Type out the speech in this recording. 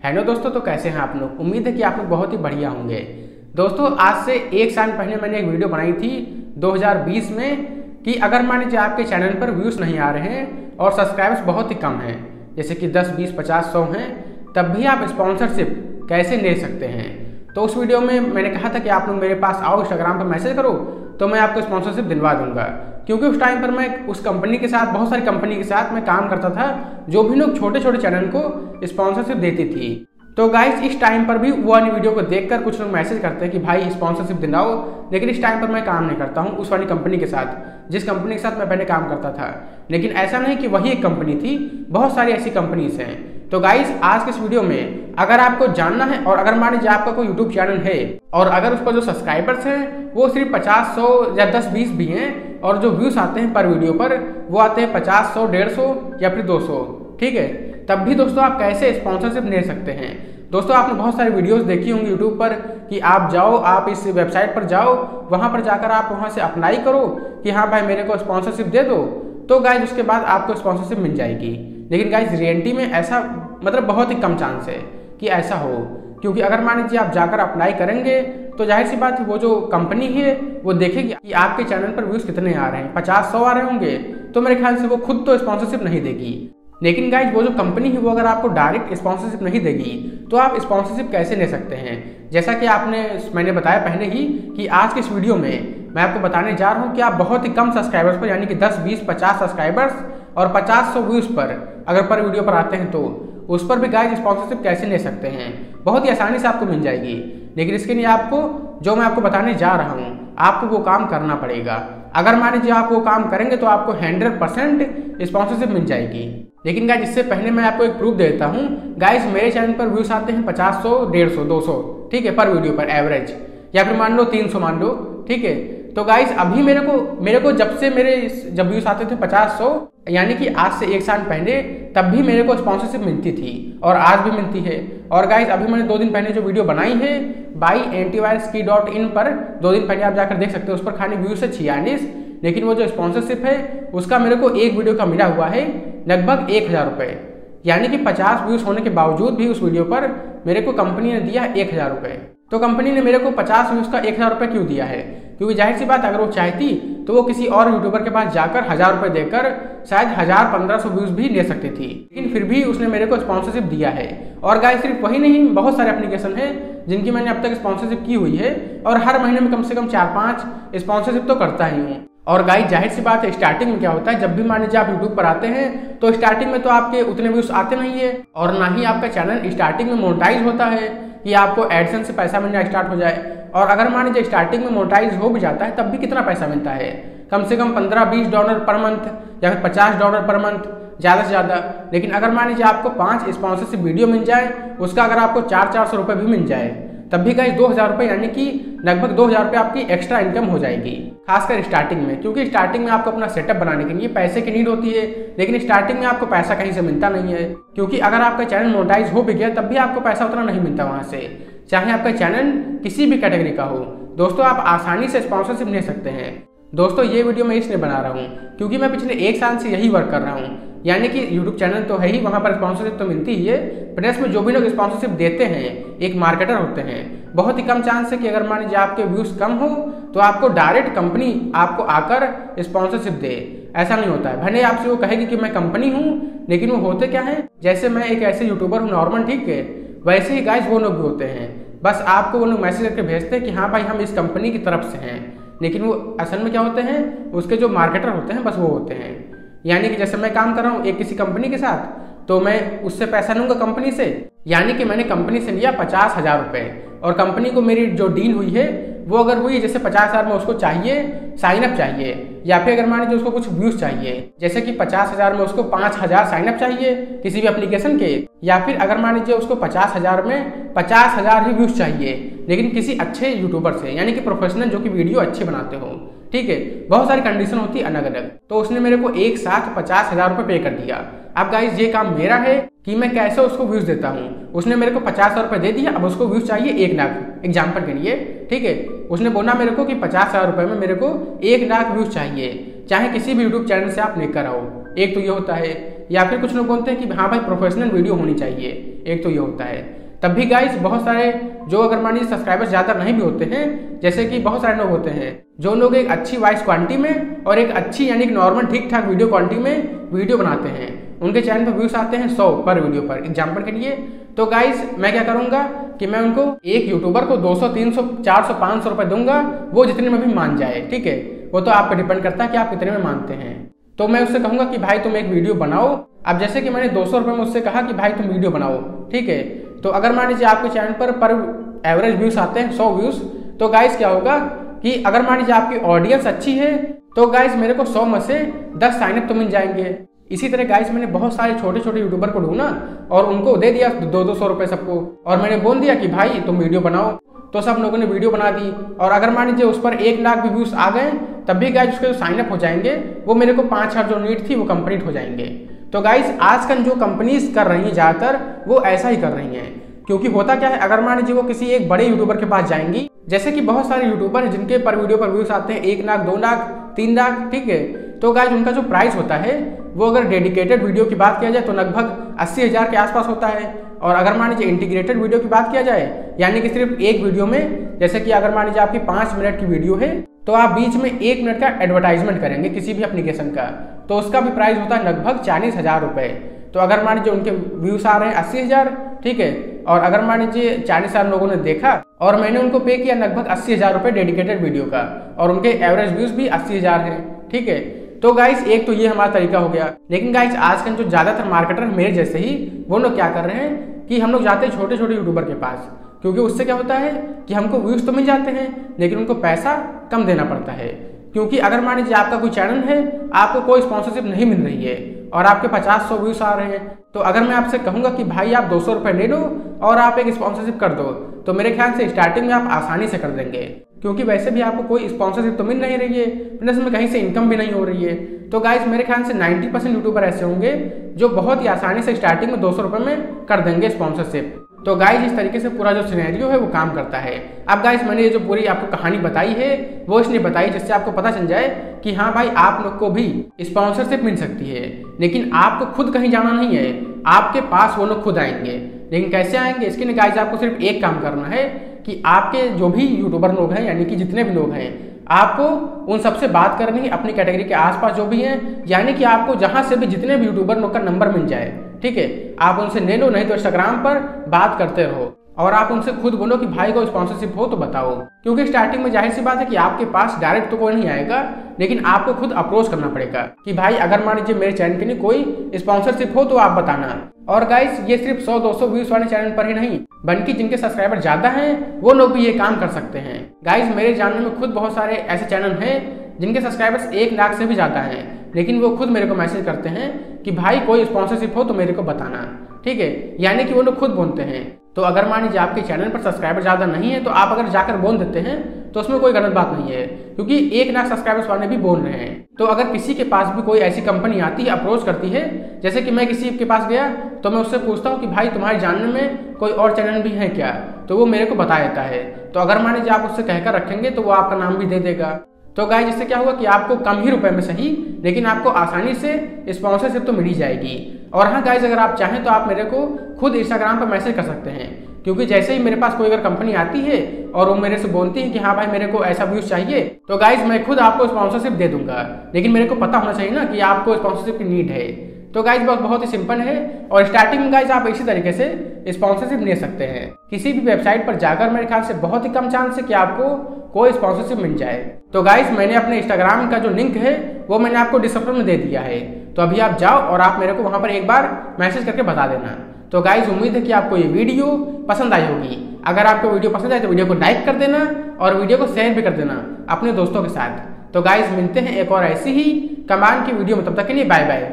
Hello दोस्तों, तो कैसे हैं आप लोग। उम्मीद है कि आप लोग बहुत ही बढ़िया होंगे। दोस्तों, आज से एक साल पहले मैंने एक वीडियो बनाई थी 2020 में कि अगर मान लीजिए आपके चैनल पर व्यूज़ नहीं आ रहे हैं और सब्सक्राइबर्स बहुत ही कम हैं, जैसे कि 10, 20, 50, 100 हैं, तब भी आप स्पॉन्सरशिप कैसे ले सकते हैं। तो उस वीडियो में मैंने कहा था कि आप लोग मेरे पास आओ, इंस्टाग्राम पर मैसेज करो तो मैं आपको स्पॉन्सरशिप दिलवा दूंगा। क्योंकि उस टाइम पर मैं उस कंपनी के साथ, बहुत सारी कंपनी के साथ मैं काम करता था, जो भी लोग छोटे छोटे चैनल को स्पॉन्सरशिप देती थी। तो गाइस, इस टाइम पर भी वो वाली वीडियो को देखकर कुछ लोग मैसेज करते हैं कि भाई स्पॉन्सरशिप दिलाओ, लेकिन इस टाइम पर मैं काम नहीं करता हूँ उस वाली कंपनी के साथ, जिस कंपनी के साथ मैं पहले काम करता था। लेकिन ऐसा नहीं कि वही एक कंपनी थी, बहुत सारी ऐसी कंपनीज हैं। तो गाइस, आज के इस वीडियो में अगर आपको जानना है और अगर मान लीजिए आपका कोई यूट्यूब चैनल है और अगर उस पर जो सब्सक्राइबर्स हैं वो सिर्फ 50, 100 या 10, 20 भी हैं और जो व्यूज आते हैं पर वीडियो पर वो आते हैं 50, 100, 150 या फिर 200, ठीक है, तब भी दोस्तों आप कैसे स्पॉन्सरशिप ले सकते हैं। दोस्तों, आपने बहुत सारी वीडियोस देखी होंगी यूट्यूब पर कि आप जाओ, आप इस वेबसाइट पर जाओ, वहां पर जाकर आप वहां से अप्लाई करो कि हाँ भाई मेरे को स्पॉन्सरशिप दे दो, तो गाइज उसके बाद आपको स्पॉन्सरशिप मिल जाएगी। लेकिन गाइज रियलिटी में ऐसा बहुत ही कम चांस है कि ऐसा हो, क्योंकि अगर मान लीजिए आप जाकर अप्लाई करेंगे तो जाहिर सी बात है वो जो कंपनी है वो देखेगी कि आपके चैनल पर व्यूज कितने आ रहे हैं, 50, 100 आ रहे होंगे, तो मेरे ख्याल से वो खुद तो स्पॉन्सरशिप नहीं देगी। लेकिन गाइज वो जो कंपनी है वो अगर आपको डायरेक्ट स्पॉन्सरशिप नहीं देगी तो आप स्पॉन्सरशिप कैसे ले सकते हैं। जैसा कि मैंने बताया पहले ही कि आज के इस वीडियो में मैं आपको बताने जा रहा हूँ कि आप बहुत ही कम सब्सक्राइबर्स पर, यानी कि 10, 20, 50 सब्सक्राइबर्स और 50, 100 व्यूज पर अगर पर वीडियो पर आते हैं तो उस पर भी गाइज स्पॉन्सरशिप कैसे ले सकते हैं। बहुत ही आसानी से आपको मिल जाएगी। लेकिन इसके लिए आपको, जो मैं आपको बताने जा रहा हूँ, आपको वो काम करना पड़ेगा। अगर मान लीजिए आप वो काम करेंगे तो आपको 100% स्पॉन्सरशिप मिल जाएगी। लेकिन गाइज इससे पहले मैं आपको एक प्रूफ देता हूँ। गाइज मेरे चैनल पर व्यूज आते हैं 50, 100, 150, 200, ठीक है, पर वीडियो पर एवरेज, या फिर मान लो 300 मान लो, ठीक है। तो गाइज अभी मेरे को जब व्यूज आते थे 50, 100, यानी कि आज से एक साल पहले, तब भी मेरे को स्पॉन्सरशिप मिलती थी और आज भी मिलती है। और गाइज अभी मैंने 2 दिन पहले जो वीडियो बनाई है buyAntivirusKey.in पर, 2 दिन पहले आप जाकर देख सकते हो, उस पर खाली व्यूज है 46, लेकिन वो जो स्पॉन्सरशिप है उसका मेरे को एक वीडियो का मिला हुआ है लगभग 1000 रुपये, यानी कि 50 व्यूज होने के बावजूद भी उस वीडियो पर मेरे को कंपनी ने दिया 1000 रुपये। तो कंपनी ने मेरे को 50 व्यूज का 1000 रुपये क्यों दिया है? क्योंकि जाहिर सी बात अगर वो चाहती तो वो किसी और यूट्यूबर के पास जाकर 1000 रुपये देकर शायद 1000, 1500 व्यूज भी ले सकती थी, लेकिन फिर भी उसने मेरे को स्पॉन्सरशिप दिया है। और गाइस सिर्फ वही नहीं, बहुत सारे एप्लीकेशन है जिनकी मैंने अब तक स्पॉन्सरशिप की हुई है और हर महीने में कम से कम 4-5 स्पॉन्सरशिप तो करता ही हूँ। और गाइस जाहिर सी बात है, स्टार्टिंग में क्या होता है, जब भी मान लीजिए आप यूट्यूब पर आते हैं तो स्टार्टिंग में तो आपके उतने व्यूज आते नहीं है और ना ही आपका चैनल स्टार्टिंग में मोनेटाइज होता है कि आपको एडसेंस से पैसा मिलना स्टार्ट हो जाए। और अगर मान लीजिए स्टार्टिंग में मोनेटाइज हो भी जाता है तब भी कितना पैसा मिलता है, कम से कम $15-20 पर मंथ या फिर $50 पर मंथ, ज़्यादा से ज़्यादा। लेकिन अगर मान लीजिए आपको 5 स्पॉन्सरशिप वीडियो मिल जाए, उसका अगर आपको 400-400 रुपये भी मिल जाए, तब भी गाइस 2000 रुपये, यानी कि लगभग 2000 रुपये आपकी एक्स्ट्रा इनकम हो जाएगी, खासकर स्टार्टिंग में। क्योंकि स्टार्टिंग में आपको अपना सेटअप बनाने के लिए पैसे की नीड होती है, लेकिन स्टार्टिंग में आपको पैसा कहीं से मिलता नहीं है। क्योंकि अगर आपका चैनल मोनेटाइज हो भी गया तब भी आपको पैसा उतना नहीं मिलता वहाँ से, चाहे आपका चैनल किसी भी कैटेगरी का हो। दोस्तों, आप आसानी से स्पॉन्सरशिप ले सकते हैं। दोस्तों, ये वीडियो मैं इसलिए बना रहा हूँ क्योंकि मैं पिछले 1 साल से यही वर्क कर रहा हूँ, यानी कि यूट्यूब चैनल तो है ही, वहाँ पर स्पॉन्सरशिप तो मिलती ही है, प्लस में जो भी लोग स्पॉन्सरशिप देते हैं एक मार्केटर होते हैं। बहुत ही कम चांस है कि अगर मान लीजिए आपके व्यूज कम हो तो आपको डायरेक्ट कंपनी आपको आकर स्पॉन्सरशिप दे, ऐसा नहीं होता है। भले आपसे वो कहेगी कि मैं कंपनी हूँ, लेकिन वो होते क्या है, जैसे मैं एक ऐसे यूट्यूबर हूँ नॉर्मल, ठीक है, वैसे ही गाइस वो लोग भी होते हैं। बस आपको वो लोग मैसेज करके भेजते हैं कि हाँ भाई हम इस कंपनी की तरफ से हैं, लेकिन वो असल में क्या होते हैं, उसके जो मार्केटर होते हैं बस वो होते हैं। यानी कि जैसे मैं काम कर रहा हूँ एक किसी कंपनी के साथ, तो मैं उससे पैसा लूंगा कंपनी से, यानी कि मैंने कंपनी से लिया 50,000 रुपये और कंपनी को मेरी जो डील हुई है वो अगर हुई, जैसे 50,000 में उसको चाहिए साइनअप चाहिए, या फिर अगर मान लीजिए उसको कुछ व्यूज चाहिए, जैसे कि 50,000 में उसको 5000 साइनअप चाहिए किसी भी एप्लीकेशन के, या फिर अगर मान लीजिए उसको 50,000 में 50,000 ही व्यूज चाहिए, लेकिन किसी अच्छे यूट्यूबर से, यानी कि प्रोफेशनल जो कि वीडियो अच्छे बनाते हो, ठीक है, बहुत सारी कंडीशन होती है अलग अलग। तो उसने मेरे को एक साथ 50,000 रुपये पे कर दिया। अब गाइस ये काम मेरा है कि मैं कैसे उसको व्यूज देता हूँ। उसने मेरे को 50,000 रुपये दे दिया, अब उसको व्यूज चाहिए 1 लाख एग्जाम्पल के लिए, ठीक है। उसने बोला मेरे को कि 50,000 रुपये में मेरे को 1 लाख व्यूज चाहिए, चाहे किसी भी यूट्यूब चैनल से आप लेकर आओ। एक तो ये होता है, या फिर कुछ लोग बोलते हैं कि हाँ भाई प्रोफेशनल वीडियो होनी चाहिए, एक तो ये होता है। तब भी गाइस बहुत सारे जो अगर मान लीजिए सब्सक्राइबर्स ज़्यादा नहीं भी होते हैं, जैसे कि बहुत सारे लोग होते हैं जो लोग एक अच्छी वॉइस क्वालिटी में और एक अच्छी यानी कि नॉर्मल ठीक ठाक वीडियो क्वालिटी में वीडियो बनाते हैं, उनके चैनल पर व्यूज आते हैं 100 पर वीडियो पर एग्जाम्पल के लिए। तो गाइस मैं क्या करूंगा कि मैं उनको एक यूट्यूबर को 200, 300, 400, 500 रुपये दूंगा, वो जितने में भी मान जाए। ठीक है, वो तो आप पर डिपेंड करता है कि आप कितने में मानते हैं। तो मैं उससे कहूंगा कि भाई तुम एक वीडियो बनाओ। अब जैसे कि मैंने 200 रुपये में उससे कहा कि भाई तुम वीडियो बनाओ, ठीक है। तो अगर मान लीजिए आपके चैनल पर एवरेज व्यूज आते हैं 100 व्यूज, तो गाइस क्या होगा कि अगर मान लीजिए आपकी ऑडियंस अच्छी है तो गाइस मेरे को 100 में से 10 साइनअप तो मिल जाएंगे। इसी तरह गाइस मैंने बहुत सारे छोटे छोटे यूट्यूबर को ढूंढा और उनको दे दिया 200 रुपये सबको, और मैंने बोल दिया कि भाई तुम वीडियो बनाओ। तो सब लोगों ने वीडियो बना दी, और अगर मान लीजिए उस पर 1 लाख भी व्यूज आ गए, तब भी गाइस उसके जो साइनअप हो जाएंगे वो मेरे को 5000 जो नीड थी वो कंप्लीट हो जाएंगे। तो गाइस आजकल जो कंपनीज कर रही हैं ज़्यादातर वो ऐसा ही कर रही हैं, क्योंकि होता क्या है, अगर मान लीजिए वो किसी एक बड़े यूट्यूबर के पास जाएंगी, जैसे कि बहुत सारे यूट्यूबर हैं जिनके पर वीडियो पर व्यूज आते हैं 1 लाख, 2 लाख, 3 लाख, ठीक है। तो गाइस उनका जो प्राइस होता है वो अगर डेडिकेटेड वीडियो की बात किया जाए तो लगभग 80,000 के आसपास होता है। और अगर मान लीजिए इंटीग्रेटेड वीडियो की बात किया जाए, यानी कि सिर्फ एक वीडियो में, जैसे कि अगर मान लीजिए आपकी 5 मिनट की वीडियो है तो आप बीच में 1 मिनट का एडवर्टाइजमेंट करेंगे किसी भी एप्लीकेशन का, तो उसका भी प्राइस होता है लगभग 40,000 रुपये। तो अगर मान लीजिए उनके व्यूज आ रहे हैं 80,000, ठीक है, और अगर मान लीजिए 40,000 लोगों ने देखा और मैंने उनको पे किया लगभग 80,000 रुपये डेडिकेटेड वीडियो का, और उनके एवरेज व्यूज भी 80,000 हैं, ठीक है। तो गाइस एक तो ये हमारा तरीका हो गया। लेकिन गाइस आजकल जो ज़्यादातर मार्केटर मेरे जैसे ही वो लोग क्या कर रहे हैं कि हम लोग जाते हैं छोटे छोटे यूट्यूबर के पास, क्योंकि उससे क्या होता है कि हमको व्यूज तो मिल जाते हैं लेकिन उनको पैसा कम देना पड़ता है। क्योंकि अगर मान लीजिए आपका कोई चैनल है, आपको कोई स्पॉन्सरशिप नहीं मिल रही है और आपके 50-100 व्यूज आ रहे हैं, तो अगर मैं आपसे कहूंगा कि भाई आप 200 रुपये ले लो और आप एक स्पॉन्सरशिप कर दो, तो मेरे ख्याल से स्टार्टिंग में आप आसानी से कर देंगे, क्योंकि वैसे भी आपको कोई स्पॉन्सरशिप तो मिल नहीं रही है, प्लस में कहीं से इनकम भी नहीं हो रही है। तो गाइस मेरे ख्याल से 90% यूट्यूबर ऐसे होंगे जो बहुत ही आसानी से स्टार्टिंग में 200 रुपये में कर देंगे स्पॉन्सरशिप। तो गाइस इस तरीके से पूरा जो सिनेरियो है वो काम करता है। अब गाइस मैंने ये जो पूरी आपको कहानी बताई है वो इसलिए बताई जिससे आपको पता चल जाए कि हाँ भाई आप लोग को भी स्पॉन्सरशिप मिल सकती है, लेकिन आपको खुद कहीं जाना नहीं है, आपके पास वो लोग खुद आएंगे। लेकिन कैसे आएंगे, इसके लिए गाइस आपको सिर्फ एक काम करना है कि आपके जो भी यूट्यूबर लोग हैं, यानी कि जितने भी लोग हैं, आपको उन सबसे बात करनी है अपनी कैटेगरी के आसपास जो भी हैं, यानी कि आपको जहां से भी जितने भी यूट्यूबर लोग का नंबर मिल जाए, ठीक है, आप उनसे ले लो, नहीं तो इंस्टाग्राम पर बात करते रहो और आप उनसे खुद बोलो कि भाई को स्पॉन्सरशिप हो तो बताओ। क्योंकि स्टार्टिंग में जाहिर सी बात है कि आपके पास डायरेक्ट तो कोई नहीं आएगा, लेकिन आपको खुद अप्रोच करना पड़ेगा कि भाई अगर मान लीजिए मेरे चैनल के लिए कोई स्पॉन्सरशिप हो तो आप बताना। और गाइस ये सिर्फ 100-200 व्यूज वाले चैनल पर ही नहीं, बल्कि जिनके सब्सक्राइबर ज्यादा हैं वो लोग भी ये काम कर सकते हैं। गाइस मेरे जानने में खुद बहुत सारे ऐसे चैनल हैं जिनके सब्सक्राइबर्स 1 लाख से भी ज्यादा हैं, लेकिन वो खुद मेरे को मैसेज करते हैं कि भाई कोई स्पॉन्सरशिप हो तो मेरे को बताना, ठीक है, यानी कि वो लोग खुद बोलते हैं। तो अगर मान लीजिए आपके चैनल पर सब्सक्राइबर ज़्यादा नहीं है तो आप अगर जाकर बोल देते हैं तो उसमें कोई गलत बात नहीं है, क्योंकि 1 लाख सब्सक्राइबर्स वाले भी बोल रहे हैं। तो अगर किसी के पास भी कोई ऐसी कंपनी आती है, अप्रोच करती है, जैसे कि मैं किसी के पास गया तो मैं उससे पूछता हूँ कि भाई तुम्हारे जानने में कोई और चैनल भी है क्या, तो वो मेरे को बता देता है। तो अगर मान लीजिए आप उससे कहकर रखेंगे तो वो आपका नाम भी दे देगा। तो गाइस इससे क्या होगा कि आपको कम ही रुपए में सही, लेकिन आपको आसानी से स्पॉन्सरशिप तो मिल ही जाएगी। और हाँ गाइस अगर आप चाहें तो आप मेरे को खुद इंस्टाग्राम पर मैसेज कर सकते हैं, क्योंकि जैसे ही मेरे पास कोई अगर कंपनी आती है और वो मेरे से बोलती है कि हाँ भाई मेरे को ऐसा व्यूज चाहिए, तो गाइस मैं खुद आपको स्पॉन्सरशिप दे दूंगा, लेकिन मेरे को पता होना चाहिए ना कि आपको स्पॉन्सरशिप की नीड है। तो गाइस बहुत ही सिंपल है, और स्टार्टिंग में गाइस आप इसी तरीके से स्पॉन्सरशिप ले सकते हैं। किसी भी वेबसाइट पर जाकर मेरे ख्याल से बहुत ही कम चांस है कि आपको कोई स्पॉन्सरशिप मिल जाए। तो गाइस मैंने अपने इंस्टाग्राम का जो लिंक है वो मैंने आपको डिस्क्रिप्शन में दे दिया है, तो अभी आप जाओ और आप मेरे को वहां पर एक बार मैसेज करके बता देना। तो गाइस उम्मीद है कि आपको ये वीडियो पसंद आई होगी। अगर आपको वीडियो पसंद आए तो वीडियो को लाइक कर देना और वीडियो को शेयर भी कर देना अपने दोस्तों के साथ। तो गाइस मिलते हैं एक और ऐसी ही कमाल की वीडियो में, तब तक के लिए बाय बाय।